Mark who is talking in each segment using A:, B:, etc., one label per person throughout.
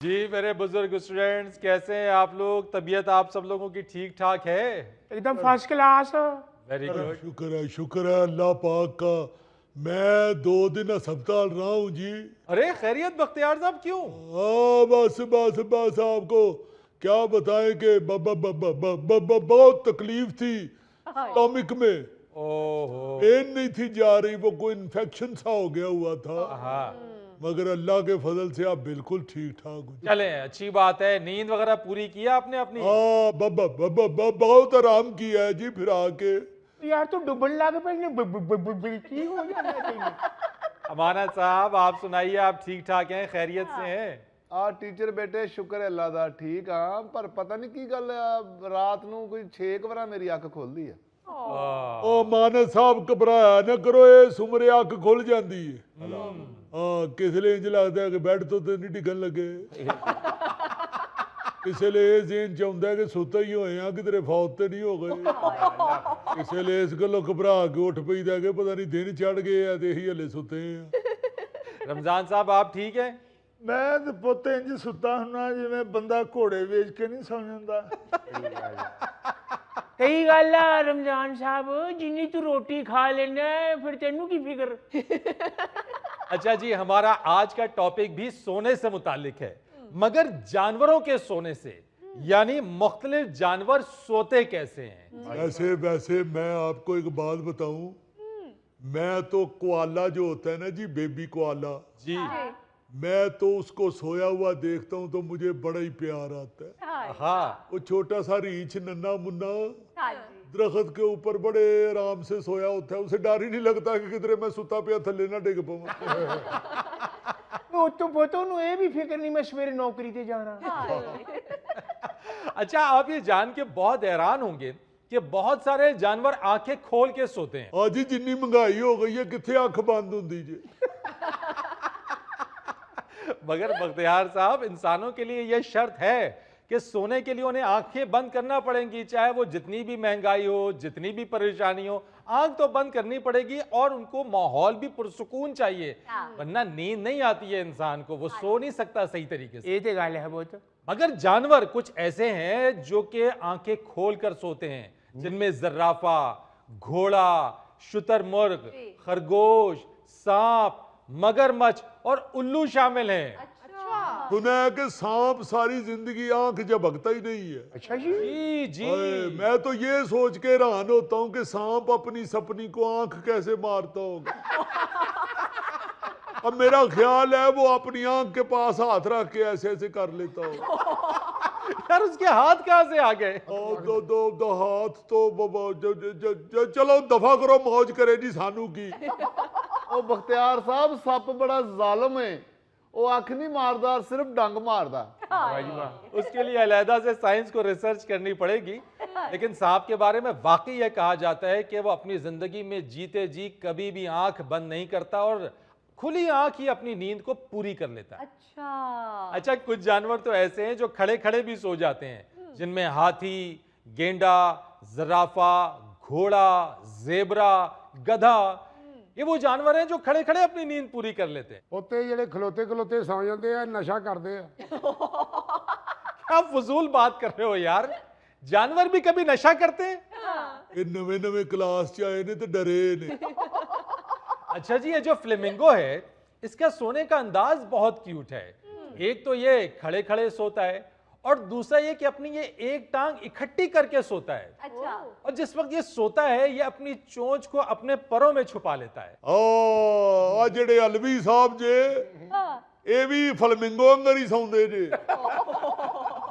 A: जी मेरे बुजुर्ग स्टूडेंट्स, कैसे हैं आप लोग? तबीयत आप सब लोगों की ठीक ठाक है?
B: एकदम फर्स्ट क्लास।
A: Very good.
C: शुक्र है अल्लाह पाक का। मैं 2 दिन अस्पताल रहा हूँ जी।
A: अरे खैरियत बख्तियार साहब, क्यों?
C: हाँ बस आपको क्या बताएं कि बहुत तकलीफ थी स्टोमिक में।
A: ओहो।
C: पेन नहीं थी जा रही, वो कोई इन्फेक्शन सा हो गया हुआ था।
A: हाँ,
C: मगर अल्लाह के फजल से आप बिल्कुल ठीक ठाक हो।
A: चलें, अच्छी बात है। नींद वगैरह पूरी किया आपने अपनी?
C: हाँ बहुत आराम किया है जी फिर आके।
B: यार तू डुबन लग पे ठीक हो जाना चाहिए।
A: अमानत साहब, आप सुनाइए, आप ठीक ठाक हैं, खैरियत से हैं?
D: टीचर बेटे शुक्र है अल्लाह दा ठीक हाँ, पर पता नहीं की गल रात ਨੂੰ कोई 6 ਵਾਰ मेरी अख खुलदी है।
C: ओ मानस साहब घबराया न करो, इस उम्रे अख खुल जाती है। हाँ किस लिए इंज लगता है कि बेड तो नहीं डिगन लगे। इसलिए जेन चाहता है कि सुता ही होए हैं, किधरे फौत तो नहीं हो गए। इसलिए इस गलों घबरा के उठ पैदा कि पता नहीं दिन चढ़ गए हैं तो यही हले सुते हैं।
A: रमजान साहब, आप ठीक हैं?
E: मैं तो पुत इंज सुता हुना जिवें बंदा घोड़े वेच के नहीं सौ जाता।
B: सही गल है रमजान साहब, जिन्नी तू रोटी खा लेना है फिर तेनू की फिक्र।
A: अच्छा जी, हमारा आज का टॉपिक भी सोने से मुतालिक है, मगर जानवरों के सोने से, यानी मुख्तलिफ जानवर सोते कैसे हैं।
C: वैसे मैं आपको एक बात बताऊं, मैं तो कोआला जो होता है ना जी, बेबी कोआला
A: जी।
C: मैं तो उसको सोया हुआ देखता हूं तो मुझे बड़ा ही प्यार आता है।
A: हाँ,
C: वो छोटा सा रीछ नन्ना मुन्ना दरख्त के ऊपर बड़े आराम से सोया होता है, उसे डर ही नहीं लगता कि किधरे मैं सुता पिया थल्ले ना डिग पाऊं।
B: तो पोतो नु ये भी फिक्र नहीं मैं सवेरे नौकरी ते जाना।
A: अच्छा, आप ये जान के बहुत हैरान होंगे कि बहुत सारे जानवर आंखें खोल के सोते हैं।
C: हाँ जी, जिन्नी महंगाई हो गई है कितने अख बंद होंदी जी।
A: मगर बख्तियार साहब, इंसानों के लिए यह शर्त है कि सोने के लिए उन्हें आंखें बंद करना पड़ेंगी, चाहे वो जितनी भी महंगाई हो, जितनी भी परेशानी हो, आंख तो बंद करनी पड़ेगी। और उनको माहौल भी पुरसुकून चाहिए, वरना नींद नहीं आती है इंसान को, वो सो नहीं सकता सही तरीके से।
B: ये तो गल है बहुत।
A: मगर जानवर कुछ ऐसे हैं जो कि आंखें खोल कर सोते हैं, जिनमें जर्राफा, घोड़ा, शुतुरमुर्ग, खरगोश, सांप, मगरमच्छ और उल्लू शामिल हैं।
C: सुना है कि सांप सारी जिंदगी आंख झपकता ही नहीं है।
B: अच्छा जी।
A: जी जी।
C: अरे, मैं तो ये सोच के हैरान होता हूँ कि सांप अपनी सपनी को आंख कैसे मारता होगा। अब मेरा ख्याल है वो अपनी आंख के पास हाथ रख के ऐसे ऐसे कर लेता होगा।
A: यार, उसके हाथ कहां से आ गए?
C: दो हाथ तो चलो दफा करो, मौज करे जी सानू की।
D: ओ बख्तियार साहब सप बड़ा जालिम है, वो अख नहीं मारदा, सिर्फ डंग मारदा।
A: उसके लिए अलहदा से साइंस को रिसर्च करनी पड़ेगी। लेकिन सांप के बारे में वाकई यह कहा जाता है कि वो अपनी जिंदगी में जीते जी कभी भी आंख बंद नहीं करता और खुली आंख ही अपनी नींद को पूरी कर लेता है। अच्छा, कुछ जानवर तो ऐसे हैं जो खड़े खड़े भी सो जाते हैं, जिनमें हाथी, गेंडा, जराफा, घोड़ा, जेबरा, गधा, ये वो जानवर हैं जो खड़े खड़े अपनी नींद पूरी कर लेते हैं।
E: पोते ਜਿਹੜੇ ਖਲੋਤੇ ਖਲੋਤੇ ਸੌ ਜਾਂਦੇ ਆ ਨਸ਼ਾ ਕਰਦੇ ਆ।
A: क्या फजूल बात कर रहे हो यार, जानवर भी कभी नशा करते हैं?
C: ये नवे नवे क्लास च आए ने तो डरे ने।
A: अच्छा जी, ये जो फ्लेमिंगो है, इसका सोने का अंदाज बहुत क्यूट है। एक तो ये खड़े खड़े सोता है, और दूसरा ये कि अपनी ये एक टांग इकट्ठी करके सोता है।
F: अच्छा।
A: और जिस वक्त ये सोता है, ये अपनी चोंच को अपने परों में छुपा लेता है।
C: आ जेड़े अलवी साहब जे, ये भी फ्लेमिंगो अंगर ही सौंदे जे।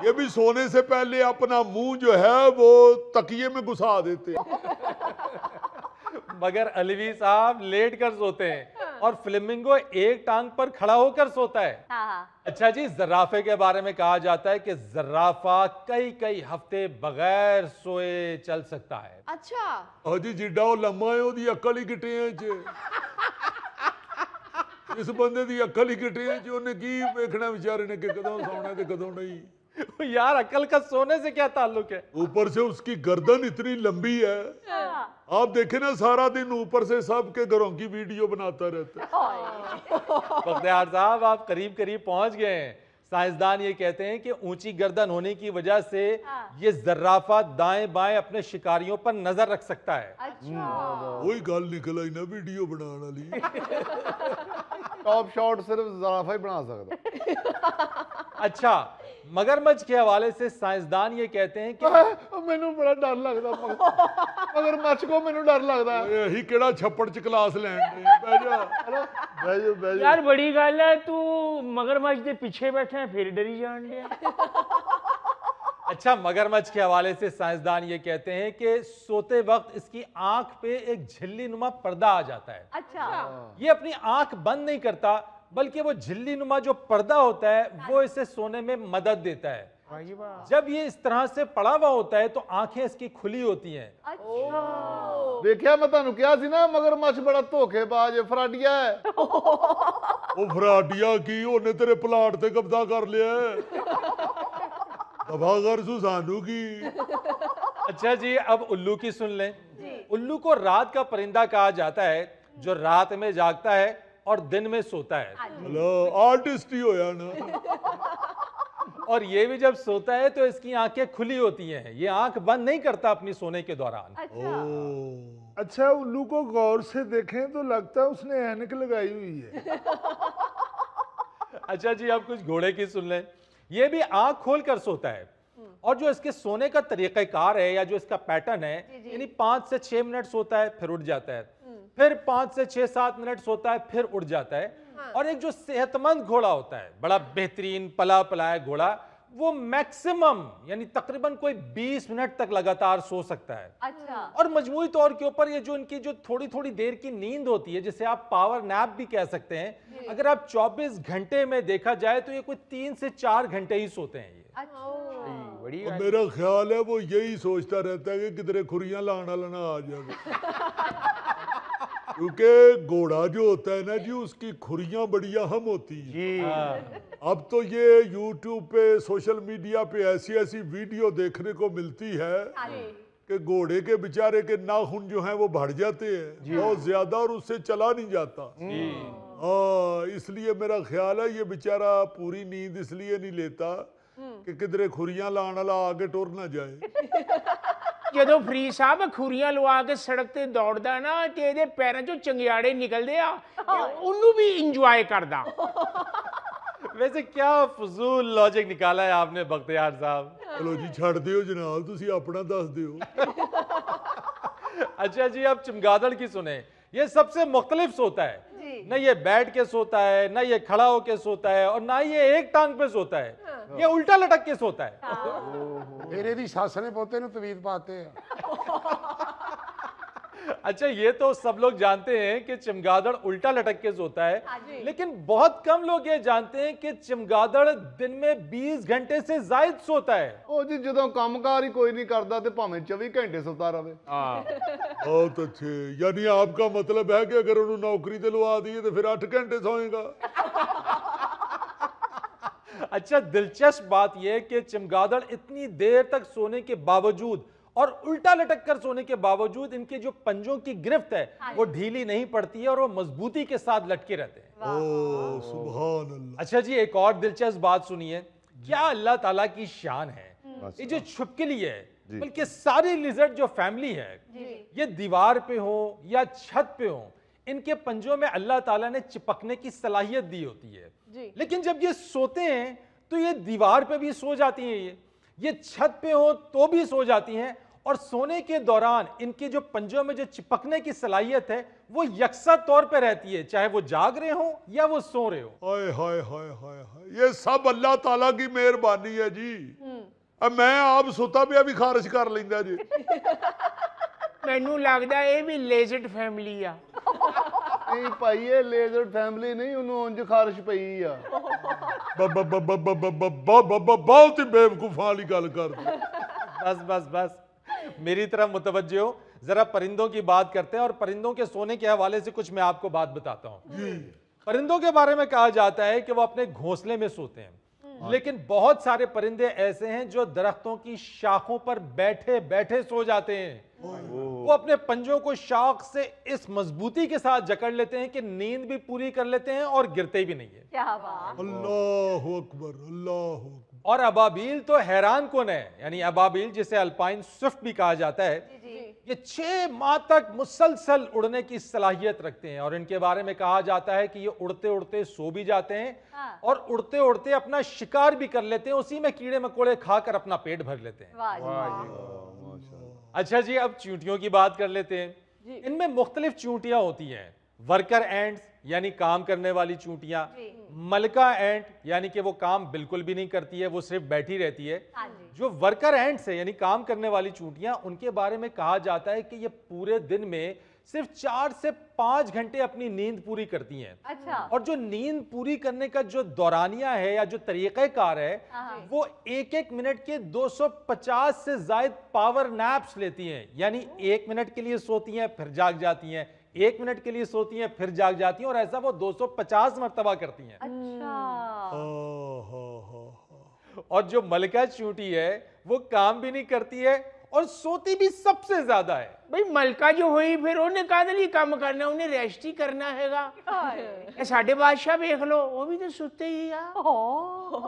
C: ये भी सोने से पहले अपना मुंह जो है वो तकिए में घुसा देते।
A: मगर अलवी साहब लेट कर सोते हैं और फ्लेमिंगो एक टांग पर खड़ा होकर सोता है। अच्छा जी, जर्राफे के बारे में कहा जाता है कि जर्राफा कई कई हफ्ते बगैर सोए चल सकता है।
F: अच्छा।
C: हाजी जिड्डा वो लम्मा है, ओदी अक्ल ही गिटियां च। इस बंदे दी अक्ल ही गिटियां च, ओने की वेखना बेचारे ने कि कदों सोना ते कदों नहीं।
A: यार, अकल का सोने से क्या ताल्लुक है?
C: ऊपर से उसकी गर्दन इतनी लंबी है, आप देखे ना सारा दिन ऊपर से सबके घरों की वीडियो बनाता रहता है।
A: बख्तियार साहब, आप करीब करीब पहुंच गए हैं। साइंसदान ये कहते हैं कि ऊंची गर्दन होने की वजह से ये जर्राफा दाएं बाएं अपने शिकारियों पर नजर रख सकता है।
F: अच्छा
C: वही गल निकल आई ना वीडियो बनाने वाली।
D: टॉप शॉट सिर्फ ज़राफा ही बना सकता।
A: अच्छा, मगरमच्छ के हवाले से साइंसदान ये कहते हैं कि
D: मैनू बड़ा डर लगता मगर मच्छ को मैनू डर लगता है।
C: यही केड़ा छप्पड़ च क्लास लैन बह जा बह जा बह जा।
B: यार बड़ी गल है, तू मगरमच्छ के पीछे बैठा है फिर डरी जान दिया।
A: अच्छा, मगरमच्छ के हवाले से साइंसदान ये कहते हैं कि सोते वक्त इसकी आंख पे एक झिल्ली नुमा पर्दा आ जाता है।
F: अच्छा
A: ये अपनी आंख बंद नहीं करता, बल्कि वो झिल्ली नुमा जो पर्दा होता है वो इसे सोने में मदद देता है। जब ये इस तरह से पड़ा हुआ होता है तो आंखें इसकी खुली होती हैं।
F: अच्छा
D: देखिया मैं तुहानू कहा सी ना मगरमच्छ बड़ा धोखेबाज फराडिया है।
C: ओ फराडिया की ओने तेरे प्लाट ते कब्जा कर लिया है। दफा कर सुसानू की।
A: अच्छा जी, अब उल्लू की सुन लें। उल्लू को रात का परिंदा कहा जाता है जो रात में जागता है और दिन में सोता है।
C: हेलो आर्टिस्ट ही होया ना।
A: और ये भी जब सोता है तो इसकी आंखें खुली होती हैं, ये आंख बंद नहीं करता अपनी सोने के दौरान।
F: अच्छा
E: अच्छा, उल्लू को गौर से देखें तो लगता है उसने ऐनक लगाई हुई है।
A: अच्छा जी, अब कुछ घोड़े की सुन लें। ये भी आंख खोल कर सोता है और जो इसके सोने का तरीक़ाकार है या जो इसका पैटर्न है, यानी 5 से 6 मिनट सोता है फिर उठ जाता है, फिर 5 से 6-7 मिनट सोता है फिर उठ जाता है। और एक जो सेहतमंद घोड़ा होता है, बड़ा बेहतरीन पला पलाया घोड़ा, वो मैक्सिमम यानी तकरीबन कोई 20 मिनट तक लगातार सो सकता है।
F: अच्छा
A: और मजमूई तौर के ऊपर ये जो इनकी जो थोड़ी थोड़ी देर की नींद होती है, जिसे आप पावर नैप भी कह सकते हैं, अगर आप 24 घंटे में देखा जाए तो ये कोई 3 से 4 घंटे ही सोते हैं ये।
F: अच्छा
B: बड़ी
C: और मेरा ख्याल है वो यही सोचता रहता है कि किधरे खुरियां लाना लाना आ जाए। क्योंकि घोड़ा जो होता है ना जी, उसकी खुरियां बड़ी अहम होती हैं। अब तो ये YouTube पे सोशल मीडिया पे ऐसी ऐसी वीडियो देखने को मिलती है कि घोड़े के बेचारे के नाखून जो हैं वो बढ़ जाते हैं बहुत ज्यादा और उससे चला नहीं जाता। हाँ, इसलिए मेरा ख्याल है ये बेचारा पूरी नींद इसलिए नहीं लेता कि किधरे खुरियां लाने वाला आगे टुर ना जाए।
B: ਜਦੋਂ ਫਰੀਦ ਸਾਹਿਬ ਖੁਰੀਆਂ ਲਵਾ ਕੇ ਸੜਕ ਤੇ ਦੌੜਦਾ ਨਾ ਤੇ ਇਹਦੇ ਪੈਰਾਂ ਚੋਂ ਚੰਗਿਆੜੇ ਨਿਕਲਦੇ ਆ, ਉਹਨੂੰ ਵੀ ਇੰਜੋਏ ਕਰਦਾ।
A: वैसे क्या फजूल लॉजिक निकाला है आपने बख्तियार साहब।
C: चलो जी छड़ दियो जनाब, तुसी अपना दस दियो।
A: अच्छा जी, अब चमगादड़ की सुने। ये सबसे मुख्तलिफ सोता है, न ये बैठ के सोता है, न ये खड़ा होके सोता है, और ना ये एक टांग पे सोता है, ये उल्टा लटक के सोता है।
G: ਫਿਰ ਇਹਦੀ ਸੱਸ ਨੇ ਪੋਤੇ ਨੂੰ ਤਵੀਤ ਪਾਤੇ ਆ।
A: अच्छा, ये तो सब लोग जानते हैं कि चमगादड़ उल्टा लटक के सोता है, लेकिन बहुत कम लोग ये जानते हैं कि चमगादड़ दिन में 20 घंटे से ज्यादा सोता है।
D: ਉਹ ਜੀ ਜਦੋਂ ਕੰਮਕਾਰ ਹੀ ਕੋਈ ਨਹੀਂ ਕਰਦਾ ਤੇ ਭਾਵੇਂ 24 ਘੰਟੇ ਸੁੱਤਾ ਰਵੇ।
C: बहुत अच्छे, यानी आपका मतलब है कि अगर उन्होंने नौकरी ते लवा दी है तो फिर 8 घंटे सोएगा।
A: अच्छा, दिलचस्प बात यह है कि चमगादड़ इतनी देर तक सोने के बावजूद और उल्टा लटक कर सोने के बावजूद इनके जो पंजों की गिरफ्त है वो ढीली नहीं पड़ती है और वो मजबूती के साथ लटके रहते हैं।
C: ओ सुभान अल्लाह।
A: अच्छा जी, एक और दिलचस्प बात सुनिए। क्या अल्लाह ताला की शान है, ये जो छुपकली है, बल्कि सारी लिजर्ड जो फैमिली है, ये दीवार पे हो या छत पे हो, इनके पंजों में अल्लाह ताला ने चिपकने की सलाहियत दी होती है। लेकिन जब ये सोते हैं तो ये दीवार पे भी सो जाती हैं, ये छत पे हो तो भी सो जाती हैं, और सोने के दौरान इनके जो पंजों में जो चिपकने की सलाहियत है वो यकसा तौर पे रहती है, चाहे वो जाग रहे हो या वो सो रहे हो।
C: हाय हाय हाय हाय हाय, ये सब अल्लाह ताला की मेहरबानी है जी। अब मैं आप सुता पिया भी खारिश कर लेंदा जी।
B: ਮੈਨੂੰ ਲੱਗਦਾ ਇਹ ਵੀ ਲੇਜ਼ਡ ਫੈਮਿਲੀ ਆ।
D: ਨਹੀਂ ਭਾਈ ਇਹ ਲੇਜ਼ਰ ਫੈਮਿਲੀ ਨਹੀਂ, ਉਹਨੂੰ ਉਂਝ ਖਾਰਿਸ਼ ਪਈ ਆ।
C: बहुत ही बेवकूफा वाली गल कर दी।
A: बस बस बस, मेरी तरफ मुतवज्जे हो। जरा परिंदों की बात करते हैं, और परिंदों के सोने के हवाले से कुछ मैं आपको बात बताता हूँ। परिंदों के बारे में कहा जाता है कि वो अपने घोंसले में सोते हैं, लेकिन बहुत सारे परिंदे ऐसे हैं जो दरख्तों की शाखों पर बैठे बैठे सो जाते हैं। वो अपने पंजों को शाख से इस मजबूती के साथ जकड़ लेते हैं कि नींद भी पूरी कर लेते हैं और गिरते भी नहीं है।
F: क्या बात।
C: अल्लाह अकबर, अल्लाह अकबर।
A: और अबाबील तो हैरान कुन है, यानी अबाबील जिसे अल्पाइन स्विफ्ट भी कहा जाता है, ये 6 माह तक मुसलसल उड़ने की सलाहियत रखते हैं। और इनके बारे में कहा जाता है कि ये उड़ते उड़ते सो भी जाते हैं और उड़ते उड़ते अपना शिकार भी कर लेते हैं, उसी में कीड़े मकोड़े खाकर अपना पेट भर लेते हैं।
F: वाह जी वाह।
A: अच्छा जी, अब चींटियों की बात कर लेते हैं। इनमें मुख्तलिफ चींटियां होती हैं। वर्कर एंट्स यानी काम करने वाली चींटियां, मलका एंट यानी कि वो काम बिल्कुल भी नहीं करती है, वो सिर्फ बैठी रहती है। जो वर्कर एंट्स है यानी काम करने वाली चींटियां, उनके बारे में कहा जाता है कि ये पूरे दिन में सिर्फ 4 से 5 घंटे अपनी नींद पूरी करती हैं।
F: अच्छा।
A: और जो नींद पूरी करने का जो दौरानिया है या जो तरीक़ेकार है, वो 1-1 मिनट के 250 से ज्यादा पावर नैप्स लेती हैं। यानी 1 मिनट के लिए सोती हैं फिर जाग जाती हैं, 1 मिनट के लिए सोती हैं फिर जाग जाती हैं, और ऐसा वो 250 मरतबा करती हैं।
F: अच्छा।
A: और जो मलका चींटी है वो काम भी नहीं करती है और सोती भी सबसे ज्यादा है।
B: भाई मलका जो हुई फिर उन्हें कादली काम करना, उन्हें रेस्ट ही करना हैगा। ये साढ़े बादशाह देख लो, वो भी तो सोते ही यार।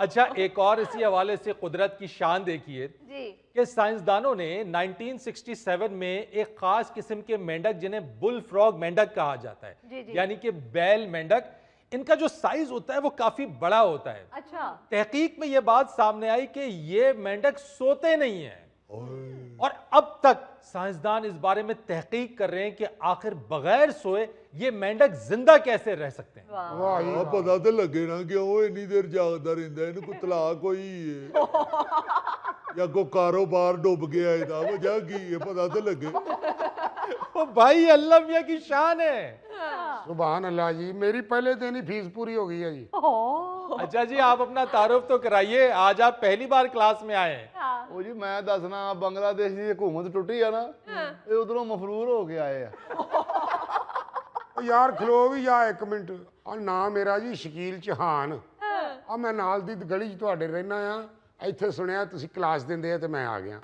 A: अच्छा, एक और इसी हवाले से कुदरत की शान देखिए
F: जी।
A: कि साइंसदानों ने 1967 में एक खास किस्म के मेंढक, जिन्हें बुल फ्रॉग मेंढक कहा जाता है, यानी कि बैल मेंढक, इनका जो साइज होता है वो काफी बड़ा होता है।
F: अच्छा।
A: तहकीक में यह बात सामने आई कि ये मेंढक सोते नहीं हैं, और अब तक साइंसदान इस बारे में तहकीक कर रहे हैं कि आखिर बगैर सोए ये मेंढक जिंदा कैसे रह सकते हैं।
G: वाह जी
C: ਆ ਪਤਾ ਤੇ ਲੱਗੇ ਨਾ ਕਿ ਉਹ ਇੰਨੀ ਦੇਰ ਜਾਗਦਾ ਰਹਿੰਦਾ, ਇਹਨੂੰ ਕੋਈ ਤਲਾਕ ਹੋਈ ਹੈ ਜਾਂ ਕੋਈ ਕਾਰੋਬਾਰ ਡੁੱਬ ਗਿਆ ਇਹਦਾ, ਵਜ੍ਹਾ ਕੀ ਹੈ ਪਤਾ ਤੇ ਲੱਗੇ।
A: ओ भाई, अल्लाह मियां की शान है।
G: सुभान अल्लाह जी, मेरी पहले दिन ही फीस पूरी हो गई है जी।
A: अच्छा जी, आप अपना तारुफ तो कराइए, आज आप पहली बार क्लास में आए हैं।
D: ਉਹ ਜੀ ਮੈਂ ਦੱਸਣਾ, ਬੰਗਲਾਦੇਸ਼ ਦੀ ਹਕੂਮਤ ਟੁੱਟੀ ਆ ਨਾ, ਇਹ ਉਧਰੋਂ ਮਫਰੂਰ ਹੋ ਕੇ ਆਏ ਆ।
G: ਉਹ ਯਾਰ ਖਲੋ ਵੀ ਜਾ 1 ਮਿੰਟ। ਆ ਨਾਮ ਮੇਰਾ ਜੀ ਸ਼ਕੀਲ ਚੌਹਾਨ, ਆ ਮੈਂ ਨਾਲ ਦੀ ਗਲੀ 'ਚ ਤੁਹਾਡੇ ਰਹਿਣਾ ਆ। ਇੱਥੇ ਸੁਣਿਆ ਤੁਸੀਂ ਕਲਾਸ ਦਿੰਦੇ ਆ ਤੇ ਮੈਂ ਆ ਗਿਆ।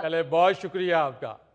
A: चले, बहुत शुक्रिया आपका।